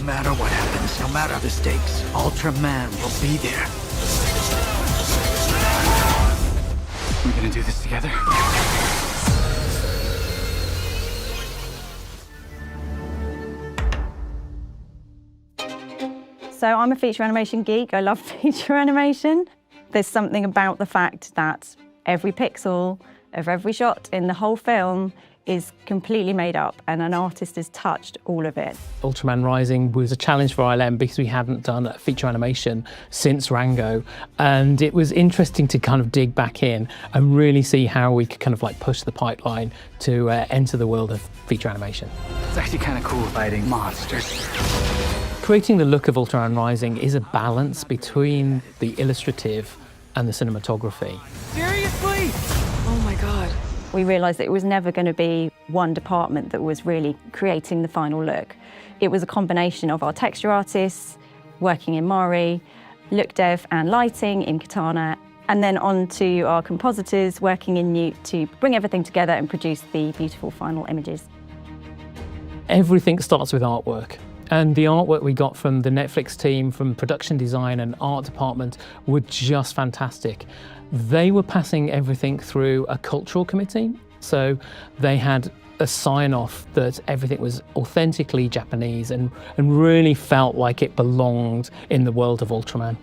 matter what happens, no matter the stakes, Ultraman will be there. We're gonna do this together. So I'm a feature animation geek. I love feature animation. There's something about the fact that every pixel of every shot in the whole film is completely made up and an artist has touched all of it. Ultraman Rising was a challenge for ILM because we hadn't done a feature animation since Rango, and it was interesting to kind of dig back in and really see how we could kind of like push the pipeline to enter the world of feature animation. It's actually kind of cool fighting monsters. Creating the look of Ultraman Rising is a balance between the illustrative and the cinematography. Seriously? Oh my God. We realised that it was never going to be one department that was really creating the final look. It was a combination of our texture artists working in Mari, look dev and lighting in Katana, and then on to our compositors working in Nuke to bring everything together and produce the beautiful final images. Everything starts with artwork. And the artwork we got from the Netflix team, from production design and art department, were just fantastic. They were passing everything through a cultural committee. So they had a sign-off that everything was authentically Japanese and really felt like it belonged in the world of Ultraman.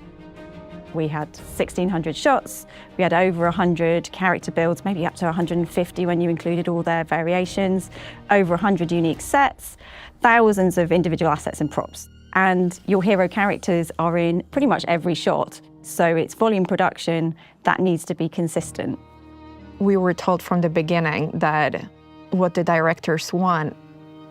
We had 1,600 shots, we had over 100 character builds, maybe up to 150 when you included all their variations, over 100 unique sets, thousands of individual assets and props. And your hero characters are in pretty much every shot, so it's volume production that needs to be consistent. We were told from the beginning that what the directors want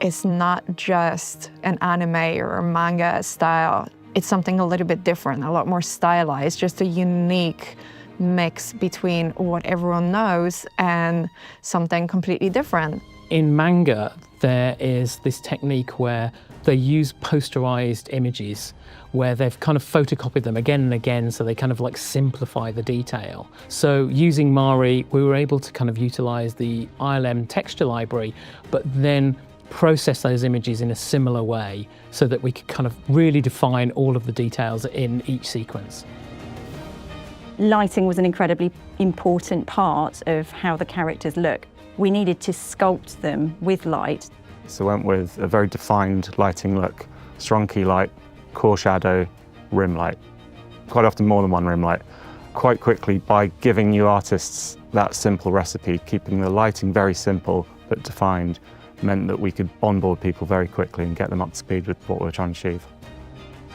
is not just an anime or a manga style. It's something a little bit different, a lot more stylized, just a unique mix between what everyone knows and something completely different. In manga, there is this technique where they use posterized images where they've kind of photocopied them again and again, so they kind of like simplify the detail. So using Mari, we were able to kind of utilize the ILM texture library, but then process those images in a similar way so that we could kind of really define all of the details in each sequence. Lighting was an incredibly important part of how the characters look. We needed to sculpt them with light. So went with a very defined lighting look, strong key light, core shadow, rim light. Quite often more than one rim light. Quite quickly, by giving new artists that simple recipe, keeping the lighting very simple but defined, meant that we could onboard people very quickly and get them up to speed with what we were trying to achieve.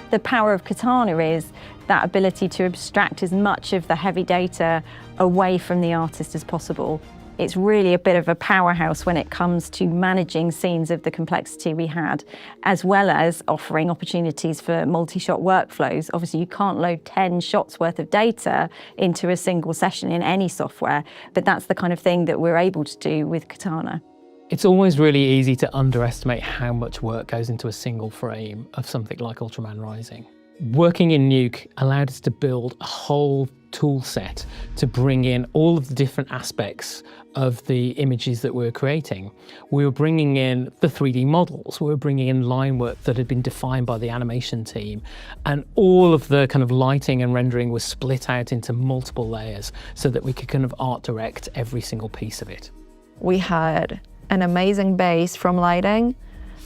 The power of Katana is that ability to abstract as much of the heavy data away from the artist as possible. It's really a bit of a powerhouse when it comes to managing scenes of the complexity we had, as well as offering opportunities for multi-shot workflows. Obviously, you can't load 10 shots worth of data into a single session in any software, but that's the kind of thing that we're able to do with Katana. It's always really easy to underestimate how much work goes into a single frame of something like Ultraman Rising. Working in Nuke allowed us to build a whole tool set to bring in all of the different aspects of the images that we were creating. We were bringing in the 3D models, we were bringing in line work that had been defined by the animation team, and all of the kind of lighting and rendering was split out into multiple layers so that we could kind of art direct every single piece of it. We had an amazing base from lighting.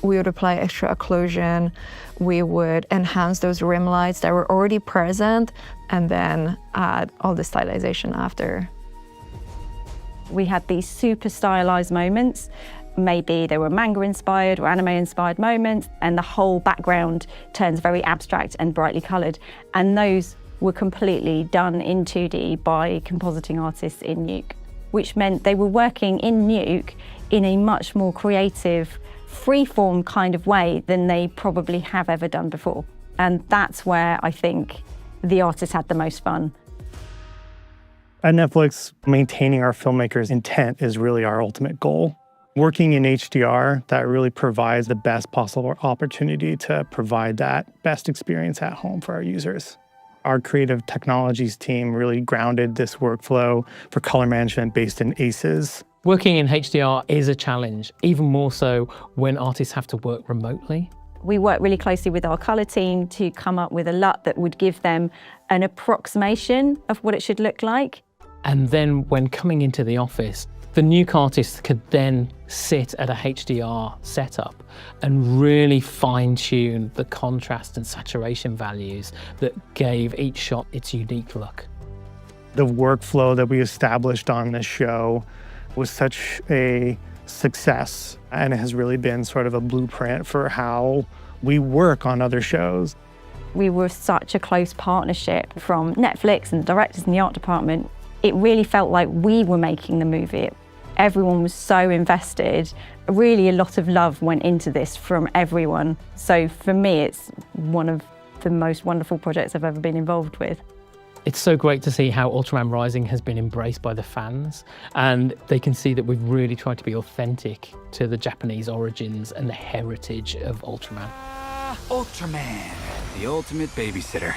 We would apply extra occlusion. We would enhance those rim lights that were already present and then add all the stylization after. We had these super stylized moments. Maybe they were manga-inspired or anime-inspired moments, and the whole background turns very abstract and brightly colored. And those were completely done in 2D by compositing artists in Nuke, which meant they were working in Nuke in a much more creative, free-form kind of way than they probably have ever done before. And that's where I think the artists had the most fun. At Netflix, maintaining our filmmakers' intent is really our ultimate goal. Working in HDR, that really provides the best possible opportunity to provide that best experience at home for our users. Our creative technologies team really grounded this workflow for color management based in ACEs. Working in HDR is a challenge, even more so when artists have to work remotely. We worked really closely with our colour team to come up with a LUT that would give them an approximation of what it should look like. And then when coming into the office, the Nuke artists could then sit at a HDR setup and really fine-tune the contrast and saturation values that gave each shot its unique look. The workflow that we established on this show was such a success, and it has really been sort of a blueprint for how we work on other shows. We were such a close partnership from Netflix and the directors in the art department. It really felt like we were making the movie. Everyone was so invested. Really a lot of love went into this from everyone. So for me, it's one of the most wonderful projects I've ever been involved with. It's so great to see how Ultraman Rising has been embraced by the fans, and they can see that we've really tried to be authentic to the Japanese origins and the heritage of Ultraman. Ultraman, the ultimate babysitter.